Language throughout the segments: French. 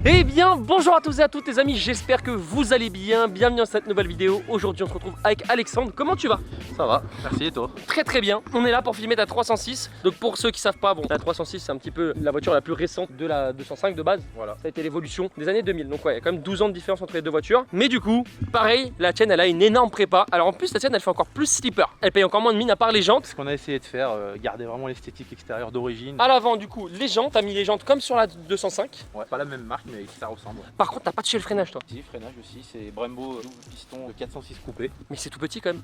Eh bien, bonjour à tous et à toutes les amis, j'espère que vous allez bien. Bienvenue dans cette nouvelle vidéo. Aujourd'hui, on se retrouve avec Alexandre. Comment tu vas? Ça va, merci et toi? Très très bien. On est là pour filmer ta 306. Donc pour ceux qui savent pas, bon, la 306 c'est un petit peu la voiture la plus récente de la 205 de base. Voilà. Ça a été l'évolution des années 2000. Donc ouais, il y a quand même 12 ans de différence entre les deux voitures. Mais du coup, pareil, la tienne elle a une énorme prépa. Alors en plus, la tienne elle fait encore plus slipper. Elle paye encore moins de mine à part les jantes. Ce qu'on a essayé de faire, garder vraiment l'esthétique extérieure d'origine. À l'avant, du coup, les jantes, t'as mis les jantes comme sur la 205. Ouais, pas la même marque, mais ça ressemble. Par contre, t'as pas touché le freinage, toi. Si, freinage aussi, c'est Brembo double piston de 406 coupé. Mais c'est tout petit quand même.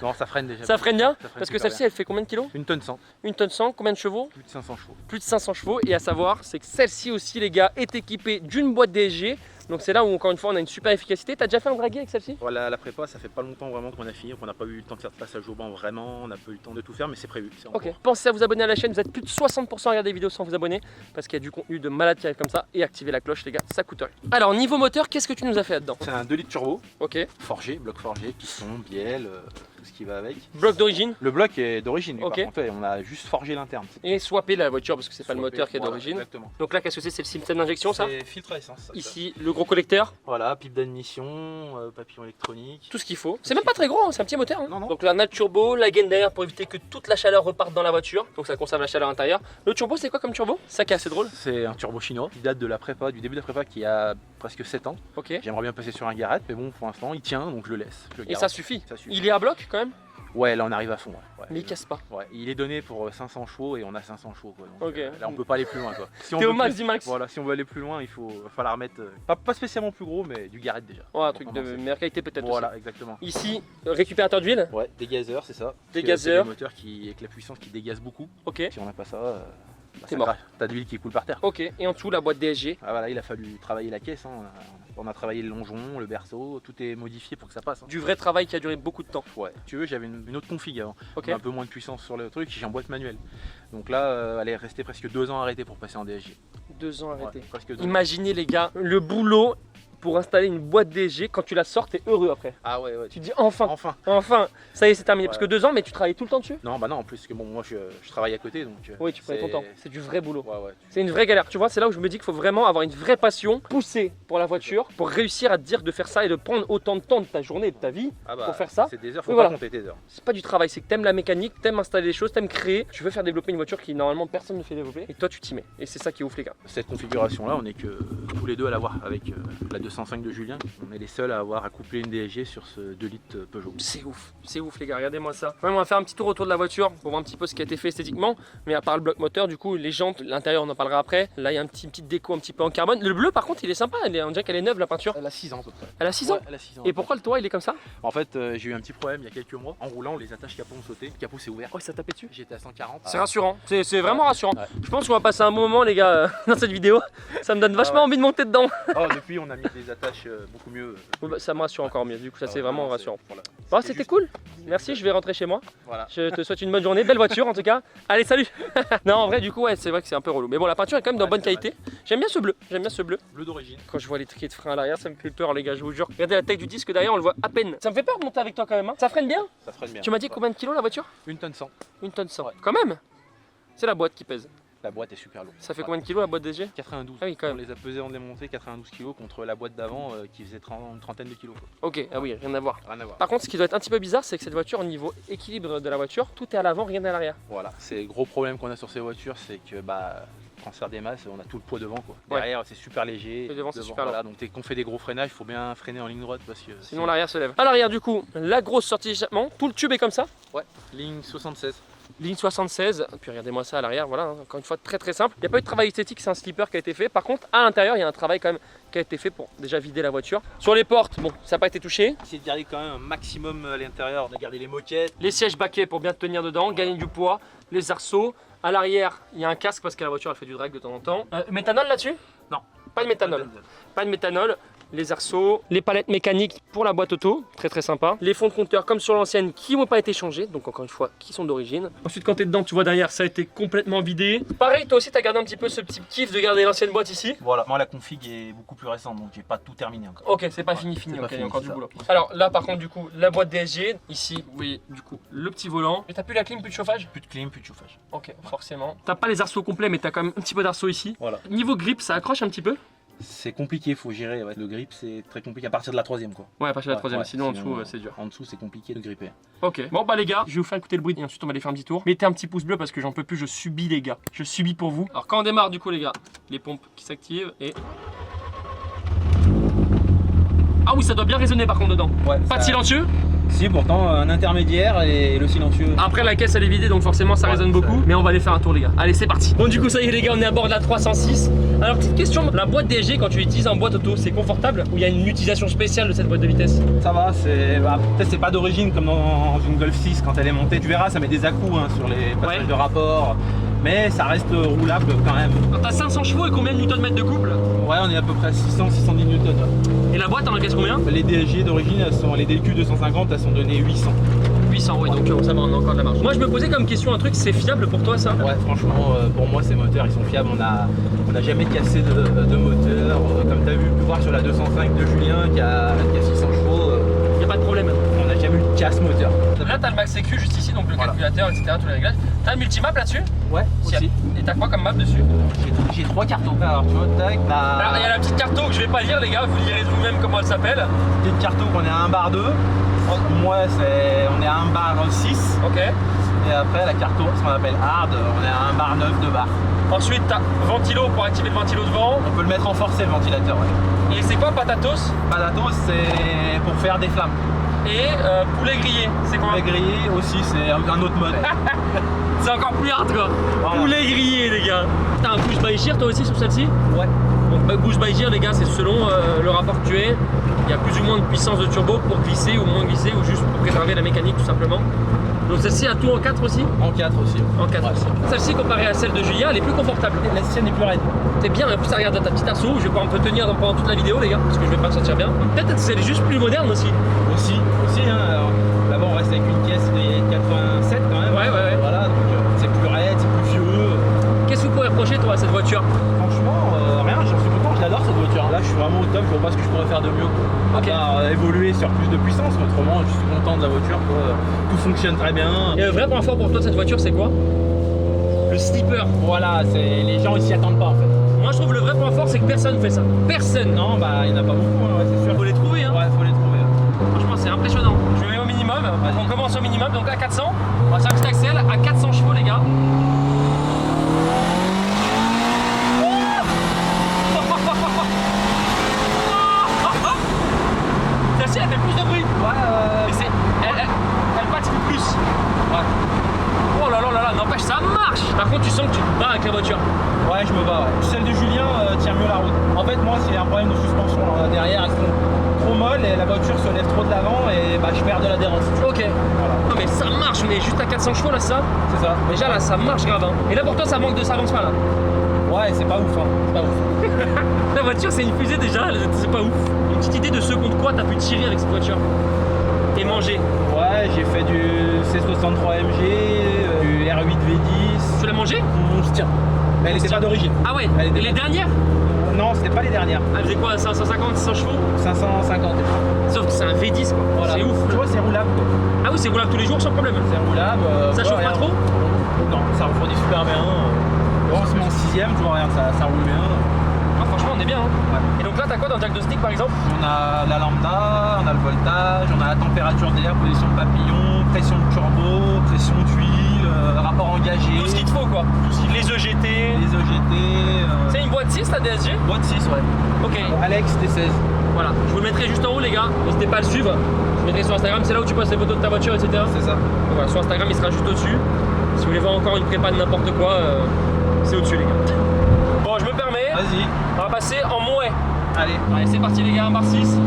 Non, ça freine déjà. Ça freine bien. Ça freine Parce que super celle-ci elle fait combien de kilos? bien. Une tonne 100, Une tonne 100, combien de chevaux? plus de 500 chevaux. Plus de 500 chevaux. Et à savoir, c'est que celle-ci aussi, les gars, est équipée d'une boîte DSG. Donc c'est là où encore une fois on a une super efficacité. T'as déjà fait un draguet avec celle-ci? Voilà, la prépa, ça fait pas longtemps vraiment qu'on a fini, qu'on n'a pas eu le temps de faire de passage au banc vraiment, on n'a pas eu le temps de tout faire, mais c'est prévu. C'est en Ok, cours. pensez à vous abonner à la chaîne, vous êtes plus de 60% à regarder des vidéos sans vous abonner parce qu'il y a du contenu de malade qui arrive comme ça. Et activez la cloche les gars, ça coûte rien. Alors niveau moteur, qu'est-ce que tu nous as fait là-dedans? C'est un 2 litres turbo, Ok, forgé, bloc forgé, piston, bielle, tout ce qui va avec. bloc d'origine Le bloc est d'origine, lui, Ok. par contre, ouais, on a juste forgé l'interne. et swappé la voiture parce que c'est pas le Swappé, moteur qui est voilà, d'origine. Exactement. Donc là qu'est-ce que c'est? C'est le système d'injection ça? C'est filtre à essence. ça. Ici le gros collecteur, Voilà, pipe d'admission, papillon électronique. tout ce qu'il faut. C'est même pas très gros, hein, c'est un petit moteur. Hein. Non, non. Donc la nat turbo, la gaine derrière pour éviter que toute la chaleur reparte dans la voiture. Donc ça conserve la chaleur à l'intérieur. Le turbo c'est quoi comme turbo? Ça qui est assez drôle. C'est un turbo chinois qui date de la prépa, du début de la prépa qui a presque 7 ans. Ok. J'aimerais bien passer sur un Garrett, mais bon, pour l'instant, il tient, donc je le laisse. Je le Et garde. ça suffit. Ça suffit. Il est à bloc quand même, Ouais, là on arrive à fond. Ouais. mais il casse pas. Ouais, il est donné pour 500 chevaux et on a 500 chevaux. Quoi. Donc, Ok. là on peut pas aller plus loin. Quoi. Si on T'es veut au max plus- du max. Voilà, si on veut aller plus loin, il va falloir mettre pas spécialement plus gros, mais du Garrett déjà. Ouais, un Pour truc de commencer. meilleure qualité peut-être Voilà, exactement. aussi. Ici, récupérateur d'huile. Ouais, des gazeurs, c'est ça. Des Parce que gazeurs. C'est des moteurs qui, avec la puissance qui dégazent beaucoup. Ok. Si on n'a pas ça, C'est mort. T'as de l'huile qui coule par terre. Ok. Et en dessous, la boîte DSG. Ah, voilà, il a fallu travailler la caisse. Hein. On a travaillé le longeron, le berceau, tout est modifié pour que ça passe. Hein. Du vrai travail qui a duré beaucoup de temps. Ouais, si tu veux, j'avais une autre config avant. Ok. On a un peu moins de puissance sur le truc, j'ai en boîte manuelle. Donc là, elle est restée presque 2 ans arrêtée pour passer en DSG. 2 ans arrêté. Ouais, presque 2 ans. Imaginez les gars, le boulot pour installer une boîte DSG. Quand tu la sors, t'es heureux après. Ah ouais, ouais. Tu te dis enfin, Enfin. enfin. Ça y est, c'est terminé. Ouais. Parce que 2 ans, mais tu travailles tout le temps dessus. Non, bah non, en plus que bon, moi je travaille à côté donc. Oui, tu prenais ton temps. C'est du vrai boulot. Ouais, ouais. C'est une vraie galère, tu vois, c'est là où je me dis qu'il faut vraiment avoir une vraie passion, pousser pour la voiture, pour réussir à te dire de faire ça et de prendre autant de temps de ta journée et de ta vie. Ah bah, Pour faire ça. c'est des heures, faut Oui, pas voilà. compter tes heures. C'est pas du travail, c'est que t'aimes la mécanique, t'aimes installer des choses, t'aimes créer, tu veux faire développer une voiture qui normalement personne ne fait développer et toi tu t'y mets. Et c'est ça qui est ouf les gars. Cette configuration là, on est que tous les deux à l'avoir avec la 205 de Julien. On est les seuls à avoir accouplé une DSG sur ce 2 litres Peugeot. C'est ouf les gars, regardez-moi ça. Vraiment, on va faire un petit tour autour de la voiture pour voir un petit peu ce qui a été fait esthétiquement. Mais à part le bloc moteur, du coup, les jantes, l'intérieur on en parlera après. Là il y a une petite déco un petit peu en carbone. Le bleu par contre il est sympa, on dirait qu'elle est neuve la peinture. Elle a 6 ans à peu près. Elle a 6 ans. Ouais, elle a 6 ans. Et pourquoi le toit il est comme ça? En fait, j'ai eu un petit problème il y a quelques mois. En roulant, les attaches capot ont sauté. Le capot s'est ouvert. Oh ça tapait dessus. J'étais à 140. C'est rassurant, c'est vraiment rassurant. Ouais. Je pense qu'on va passer un bon moment les gars dans cette vidéo. Ça me donne vachement ouais. envie de monter dedans. Oh, depuis, on a mis des attaches beaucoup mieux. Bon, bah, ça me rassure encore mieux, du coup ça c'est vraiment rassurant. Voilà. Bon, c'était cool, merci, je vais rentrer chez moi. Voilà. Je te souhaite une bonne journée, belle voiture en tout cas. Allez, salut. Non, en vrai, du coup, ouais, c'est vrai que c'est un peu relou. Mais bon, la peinture est quand même de Ouais, bonne c'est qualité. J'aime bien ce bleu, j'aime bien ce bleu. Bleu d'origine. Quand je vois les triquets de frein à l'arrière, ça me fait peur, les gars, je vous jure. Regardez la taille du disque derrière, on le voit à peine. Ça me fait peur de monter avec toi quand même, hein. Ça freine bien. Ça freine bien. Tu m'as dit combien de kilos la voiture? Une tonne 100. Une tonne 100. Ouais. Quand même. C'est la boîte qui pèse. La boîte est super lourde. Ça fait combien de kilos la boîte DG? 92. Ah oui, quand On même. les a pesés en les monter 92 kg contre la boîte d'avant qui faisait une trentaine de kilos. Quoi. Ok, ah oui, rien à voir. Rien à voir. Par contre, ce qui doit être un petit peu bizarre, c'est que cette voiture, au niveau équilibre de la voiture, tout est à l'avant, rien à l'arrière. Voilà, c'est le gros problème qu'on a sur ces voitures, c'est que transfert des masses, on a tout le poids devant quoi. Ouais. Derrière c'est super léger. Et devant, c'est super voilà, donc dès qu'on fait des gros freinages, il faut bien freiner en ligne droite parce que Sinon, l'arrière se lève. À l'arrière, du coup, la grosse sortie d'échappement, tout le tube est comme ça. ouais, ligne 76. Ligne 76, puis regardez-moi ça à l'arrière, voilà, hein, encore une fois très très simple. Il n'y a pas eu de travail esthétique, c'est un slipper qui a été fait. Par contre, à l'intérieur, il y a un travail quand même qui a été fait pour déjà vider la voiture. Sur les portes, bon, ça n'a pas été touché. Essayer de garder quand même un maximum à l'intérieur. On a gardé les moquettes. Les sièges baquets pour bien tenir dedans, gagner du poids, les arceaux. À l'arrière, il y a un casque parce que la voiture elle fait du drag de temps en temps. Méthanol là-dessus? Non. Pas de méthanol. Pas de méthanol. Les arceaux, les palettes mécaniques pour la boîte auto, très très sympa. Les fonds de compteur comme sur l'ancienne qui n'ont pas été changés, donc encore une fois qui sont d'origine. Ensuite quand tu es dedans, tu vois derrière ça a été complètement vidé. Pareil, toi aussi tu as gardé un petit peu ce petit kiff de garder l'ancienne boîte ici. Voilà, moi la config est beaucoup plus récente donc j'ai pas tout terminé encore. Ok, c'est pas Ouais, fini, c'est ok, pas il y a fini, encore c'est du ça. boulot. Alors là par contre du coup, la boîte DSG, ici vous voyez du coup le petit volant. Et t'as plus la clim, plus de chauffage? Plus de clim, plus de chauffage. Ok, forcément. T'as pas les arceaux complets mais t'as quand même un petit peu d'arceaux ici. Voilà. Niveau grip, ça accroche un petit peu? C'est compliqué, faut gérer. Ouais. Le grip, c'est très compliqué à partir de la troisième, quoi. Ouais, à partir de la Ouais, troisième, ouais, sinon en dessous c'est dur. En dessous, c'est compliqué de gripper. Ok, bon bah les gars, je vais vous faire écouter le bruit et ensuite on va aller faire un petit tour. Mettez un petit pouce bleu parce que j'en peux plus, je subis les gars. Je subis pour vous. Alors quand on démarre du coup les gars, les pompes qui s'activent et... Ah oui, ça doit bien résonner par contre dedans. Ouais, Pas de silencieux? Si, pourtant un intermédiaire et le silencieux. Après la caisse elle est vidée donc forcément ça résonne beaucoup. Mais on va aller faire un tour les gars. Allez c'est parti. Bon du coup ça y est les gars, on est à bord de la 306. Alors petite question, la boîte DSG quand tu l'utilises en boîte auto, c'est confortable ou il y a une utilisation spéciale de cette boîte de vitesse? Ça va, peut-être c'est pas d'origine comme dans une Golf 6 quand elle est montée. Tu verras, ça met des à-coups sur les passages de rapport. Mais ça reste roulable quand même. T'as 500 chevaux et combien de newton-mètres de couple? Ouais, on est à peu près à 600-610 newtons. Et la boîte, elle encaisse combien? Les DSG d'origine, les DQ 250, elles sont données 800. 800, ouais, donc ça va, on a encore de la marge. Moi, je me posais comme question un truc, c'est fiable pour toi ça? Ouais, franchement, pour moi, ces moteurs, ils sont fiables. On n'a jamais cassé de moteur. Comme tu as pu voir sur la 205 de Julien, qui a 600 chevaux. Il n'y a pas de problème. On n'a jamais eu de casse moteur. Là, t'as le max sécu juste ici, donc le calculateur, etc., tous les réglages. T'as le multimap là-dessus? Ouais, aussi. Et t'as quoi comme map dessus? J'ai 3 cartons. Alors, tu vois, tac, Alors, il y a la petite carto que je vais pas lire, les gars, vous lirez vous-même comment elle s'appelle. Petite carto qu'on est à 1 bar 2. Moi, on est à 1 bar 6. Ok. Et après, la carto, ce qu'on appelle hard, on est à 1 bar 9, 2 bars. Ensuite, t'as ventilo pour activer le ventilo devant. On peut le mettre en forcé, le ventilateur. Ouais. Et c'est quoi patatos? Patatos, c'est pour faire des flammes. Et poulet grillé, c'est quoi? Poulet grillé aussi, c'est un autre mode. C'est encore plus hard quoi. Voilà. Poulet grillé les gars. T'as un push by shear toi aussi sur celle-ci? Ouais. Donc push by shear les gars, c'est selon le rapport que tu es. Il y a plus ou moins de puissance de turbo pour glisser ou moins glisser ou juste pour préserver la mécanique tout simplement. Donc celle-ci a tout en 4 aussi? En 4 aussi. En 4 aussi. Celle-ci comparée à celle de Julien, elle est plus confortable. La sienne est plus raide. C'est bien, en plus ça regarde ta petite arceau, je vais pouvoir me tenir pendant toute la vidéo les gars, parce que je vais pas me sentir bien. Peut-être que c'est juste plus moderne aussi. Aussi hein. Alors, là-bas on reste avec une caisse de 87 quand même. Ouais. Voilà, donc c'est plus raide, c'est plus vieux. Qu'est-ce que vous pourrais reprocher toi à cette voiture? Franchement, rien, j'en suis content, je l'adore cette voiture. Là je suis vraiment au top, je vois pas ce que je pourrais faire de mieux. À part évoluer sur plus de puissance, mais autrement je suis content de la voiture, quoi. Tout fonctionne très bien. Et le vrai point fort pour toi de cette voiture c'est quoi? Le slipper. Voilà, les gens ils s'y attendent pas en fait. Moi je trouve le vrai point fort c'est que personne fait ça. Personne. Non, bah il n'y en a pas beaucoup, ouais, c'est sûr. Faut les trouver hein. Ouais, faut les trouver. Franchement c'est impressionnant. Je vais au minimum, on commence au minimum, donc à 400. On va faire un petit accel à 400 chevaux les gars. Celle-ci elle fait plus de bruit. Mais elle patine plus. Ouais. Oh là là là là, n'empêche ça marche. Par contre tu sens que tu te bats avec la voiture. Ouais, je me bats. Ouais. Celle de Julien tient mieux la route. En fait, moi, c'est un problème de suspension. Là, derrière, elles sont trop molles et la voiture se lève trop de l'avant et bah, je perds de l'adhérence. Ok. Voilà. Non mais ça marche, mais juste à 400 chevaux là ça. C'est ça. Déjà là ça marche grave. Hein. Et là pour toi ça manque de ça avance pas là. Ouais, c'est pas ouf. Hein. C'est pas ouf. La voiture c'est une fusée déjà, c'est pas ouf. Une petite idée de ce contre quoi t'as pu tirer avec cette voiture et manger? Ouais, j'ai fait du C63 MG, du R8 V10. Tu l'as mangé? Tiens. Mais elle était pas d'origine. Ah ouais. Et les dernières? Non, c'était pas les dernières. Elle faisait quoi, 550, 600 chevaux? 550. Sauf que c'est un V10 quoi. Voilà. C'est ouf. Tu vois, c'est roulable quoi. Ah oui, c'est roulable tous les jours sans problème. C'est roulable. Ça chauffe pas trop? Non, ça refroidit super bien. Bon, on se met en 6ème, tu vois, regarde, ça roule bien. Ah, franchement, on est bien. Hein. Ouais. Et donc là, t'as quoi dans le diagnostic par exemple? On a la lambda, on a le voltage, on a la température d'air, position de papillon, pression de turbo, pression d'huile, rapport engagé. Tout ce qu'il te faut quoi. Les EGT. Les EGT. C'est une boîte 6 la DSG? Boîte 6, ouais. Ok. Alex T16. Voilà, je vous le mettrai juste en haut les gars, n'hésitez pas à le suivre. Je le mettrai sur Instagram, c'est là où tu postes les photos de ta voiture, etc. C'est ça. Donc voilà, sur Instagram il sera juste au-dessus. Si vous voulez voir encore une prépa de n'importe quoi, c'est au-dessus les gars. Bon, je me permets. Vas-y. On va passer en mouet. Allez. Allez, c'est parti les gars, 1 bar 6.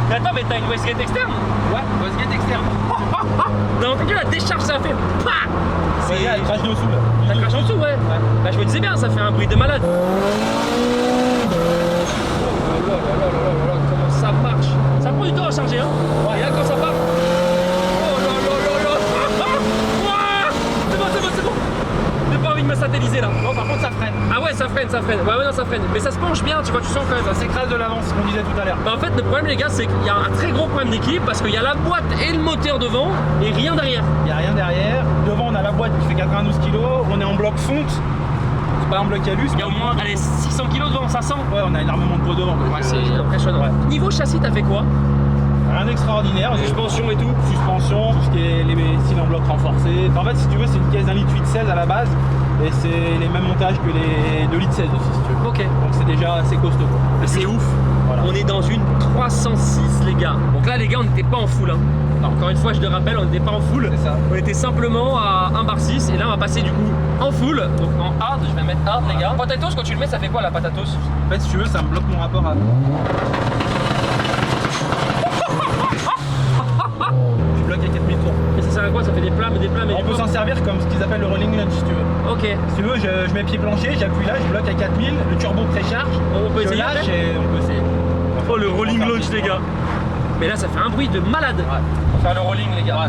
Mais attends, mais t'as une wastegate externe? Ouais, wastegate externe. T'as entendu la décharge ça fait? C'est elle crache dessous là. Ça crache en dessous, ouais. Bah je me disais bien, ça fait un bruit de malade. Oh là là là là là là, comment ça marche. Ça prend du temps à charger, hein. Et là quand ça part. Oh là là là là. C'est bon. J'ai pas envie de me satelliser là. Bon, par contre, ça freine. Ah ouais, ça freine. Ouais, non, ça freine. Mais ça se penche bien, tu vois, tu sens quand même. Ça s'écrase de l'avant, ce qu'on disait tout à l'heure. Bah en fait, le problème, les gars, c'est qu'il y a un très gros problème d'équilibre parce qu'il y a la boîte et le moteur devant et rien derrière. Il y a 92 kg, on est en bloc fonte, c'est pas un bloc alus. Il y a au moins allez, 600 kg devant, 500. Ouais, on a énormément de poids devant. Ouais, c'est impressionnant. Ouais. Niveau châssis, t'as fait quoi? Rien d'extraordinaire. Suspension et tout. Suspension, tout ce qui est les cylindres en bloc renforcés. En fait, si tu veux, c'est une caisse d'1,8 litre 16 à la base. Et c'est les mêmes montages que les 2,16 litres aussi, si tu veux. Ok. Donc c'est déjà assez costaud. C'est ouf. Voilà. On est dans une 306, les gars. Donc là, les gars, on n'était pas en full. Hein. Non, encore une fois, je te rappelle, on n'était pas en full. C'est ça. On était simplement à 1 bar 6. Et là, on va passer du coup en full. Donc en hard, je vais mettre hard, les gars. Patatos, quand tu le mets, ça fait quoi la patatos? En fait, si tu veux, ça me bloque mon rapport à. Tu bloques à 4000 tours. Et ça sert à quoi? Ça fait des plats, mais des plats, mais on peut s'en servir comme ce qu'ils appellent le rolling lunge, si tu veux. Ok. Si tu veux, je mets pied plancher, j'appuie là, je bloque à 4000, le turbo précharge. On peut essayer. Lâche et on peut essayer. Oh, le rolling launch, les gars. Mais là, ça fait un bruit de malade. Ouais. On va faire le rolling, les gars. Ouais.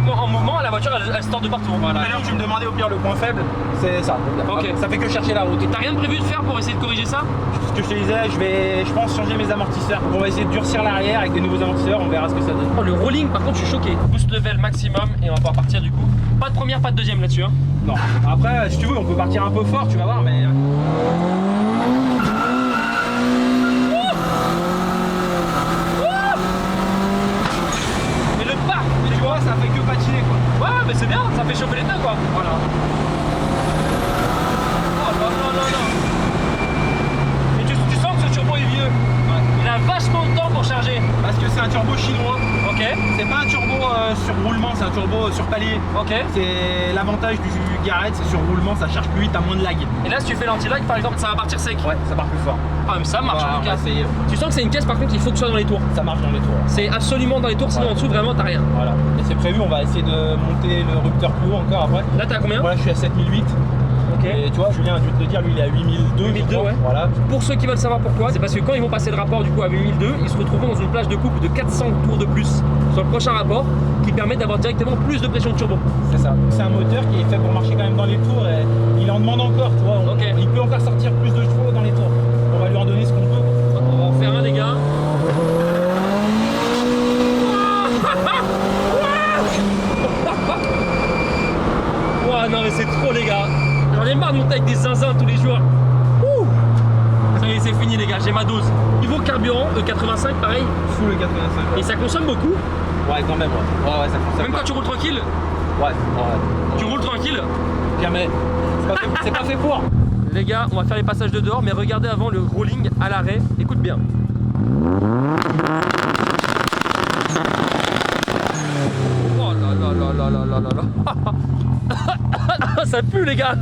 En mouvement, la voiture elle se tord de partout. Voilà. Alors tu me demandais au pire le point faible, c'est ça. Ok. Ça fait que chercher la route. Et t'as rien de prévu de faire pour essayer de corriger ça? Ce que je te disais, je pense changer mes amortisseurs. On va essayer de durcir l'arrière avec des nouveaux amortisseurs, on verra ce que ça donne. Oh, le rolling, par contre, je suis choqué. Boost level maximum et on va pouvoir partir du coup. Pas de première, pas de deuxième là-dessus. Hein. Non. Après, si tu veux, on peut partir un peu fort, tu vas voir, mais. Ça fait que patiner quoi. Ouais, mais c'est bien, ça fait chauffer les pneus quoi. Voilà. Oh non, non, non, non. Et tu sens que ce turbo est vieux. Ouais. Il a vachement de temps pour charger. Parce que c'est un turbo chinois. Ok. C'est pas un turbo sur roulement, c'est un turbo sur palier. Ok. C'est l'avantage du Garrett, c'est sur roulement, ça charge plus vite, t'as moins de lag. Et là, si tu fais l'anti-lag, par exemple, ça va partir sec. Ouais, ça part plus fort. Ah, mais ça marche en tout cas. Tu sens que c'est une caisse par contre, il faut que tu sois dans les tours. Ça marche dans les tours. C'est absolument dans les tours, sinon en dessous, vraiment, t'as rien. Voilà. Et c'est prévu, on va essayer de monter le rupteur plus haut encore après. Là, t'as combien? Voilà, je suis à 7008. Ok. Et tu vois, Julien a dû te le dire, lui il est à 8002. 8002, ouais. Voilà. Pour ceux qui veulent savoir pourquoi, c'est parce que quand ils vont passer le rapport du coup à 8002, ils se retrouveront dans une plage de couple de 400 tours de plus sur le prochain rapport qui permet d'avoir directement plus de pression de turbo. C'est ça. C'est un moteur qui est fait pour marcher quand même dans les tours et il en demande encore, tu vois. Ok. Il peut encore sortir plus de chevaux dans les tours. On va lui en donner ce qu'on peut. On va en faire un, les gars. Ouah, non mais c'est trop, les gars. J'en ai marre de monter avec des zinzins tous les jours. Ouh. Ça y est, c'est fini, les gars, j'ai ma dose. Niveau carburant, E85 pareil. Full 85. Et ça consomme beaucoup. Ouais, quand même, ouais. Ouais, ça consomme. Même quand tu roules tranquille. Ouais. Tu roules tranquille. Jamais. C'est pas fait pour. Les gars, on va faire les passages de dehors, mais regardez avant le rolling à l'arrêt. Écoute bien. Oh là là là là là là là là. Ça pue, les gars.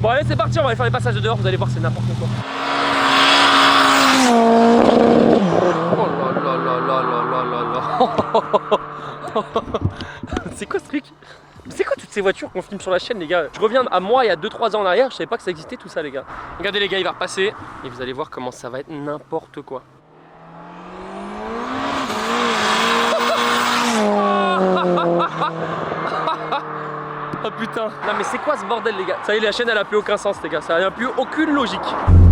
Bon, allez, c'est parti, on va aller faire les passages de dehors. Vous allez voir, c'est n'importe quoi. Oh là là là là là là là. C'est quoi ce truc? C'est quoi toutes ces voitures qu'on filme sur la chaîne, les gars? Je reviens à moi il y a 2-3 ans en arrière, je savais pas que ça existait tout ça, les gars. Regardez, les gars, il va repasser et vous allez voir comment ça va être n'importe quoi. Oh putain. Non mais c'est quoi ce bordel, les gars? Ça y est, la chaîne elle a plus aucun sens, les gars. Ça n'a plus aucune logique.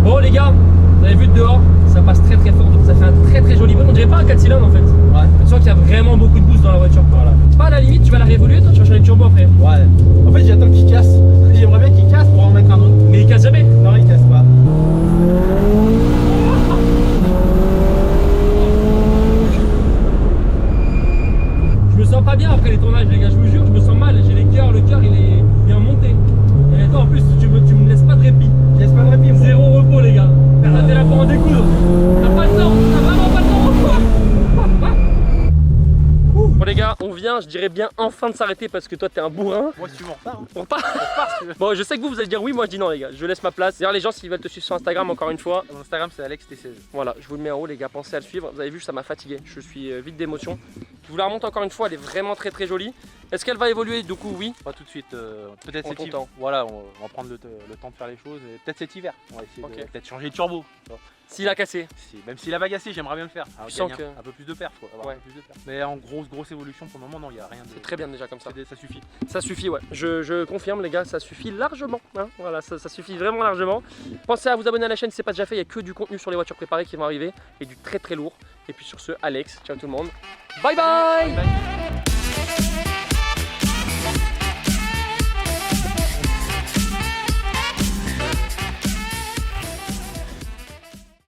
Bon, les gars, vous avez vu de dehors, ça passe très très fort. Ça fait un très très joli bruit. On dirait pas un 4 cylindres en fait. Ouais. Tu sens qu'il y a vraiment beaucoup de boost dans la voiture. Voilà. Pas à la limite, tu vas la réévoluer, toi, tu vas changer le turbo après. Ouais. En fait, j'attends qu'il casse. J'aimerais bien qu'il casse pour en mettre un autre. Mais il casse jamais. Non, il casse pas. Je me sens pas bien après les tournages, les gars. Je vous jure, je me sens mal. J'ai le cœur il est bien monté. Et toi, en plus, tu me laisses pas de répit. Je laisse pas de répit, moi. Zéro repos, les gars. Là, t'es là pour en découdre. T'as pas le temps. T'as vraiment pas le temps. Bon, les gars, on vient, je dirais bien enfin de s'arrêter parce que toi t'es un bourrin. Moi, si tu veux, on repart. On repart. Bon, je sais que vous allez dire oui, moi je dis non, les gars. Je laisse ma place. D'ailleurs, les gens, s'ils veulent te suivre sur Instagram, encore une fois, Mon Instagram, c'est AlexT16. voilà, je vous le mets en haut, les gars. Pensez à le suivre. Vous avez vu, ça m'a fatigué. Je suis vide d'émotion. Je vous la remonte encore une fois, elle est vraiment très très jolie. Est-ce qu'elle va évoluer? Du coup, oui. Pas tout de suite, peut-être En cet ton hiver. temps. Voilà, on va prendre le temps de faire les choses. Et peut-être cet hiver, on va essayer Ok. de peut-être changer de turbo. tu vois. S'il a cassé. Même s'il a bagassé, j'aimerais bien le faire. Tu sens Gagner que- un peu plus de perf, quoi. Avoir Ouais. un peu plus de perf. Mais en grosse évolution pour le moment, non, il n'y a rien de. C'est très bien déjà comme ça. Ça suffit. Ça suffit, ouais. Je confirme, les gars, ça suffit largement. Hein. Voilà, ça suffit vraiment largement. Pensez à vous abonner à la chaîne si c'est pas déjà fait. Il n'y a que du contenu sur les voitures préparées qui vont arriver et du très lourd. Et puis sur ce, Alex, ciao tout le monde. Bye bye. Bye.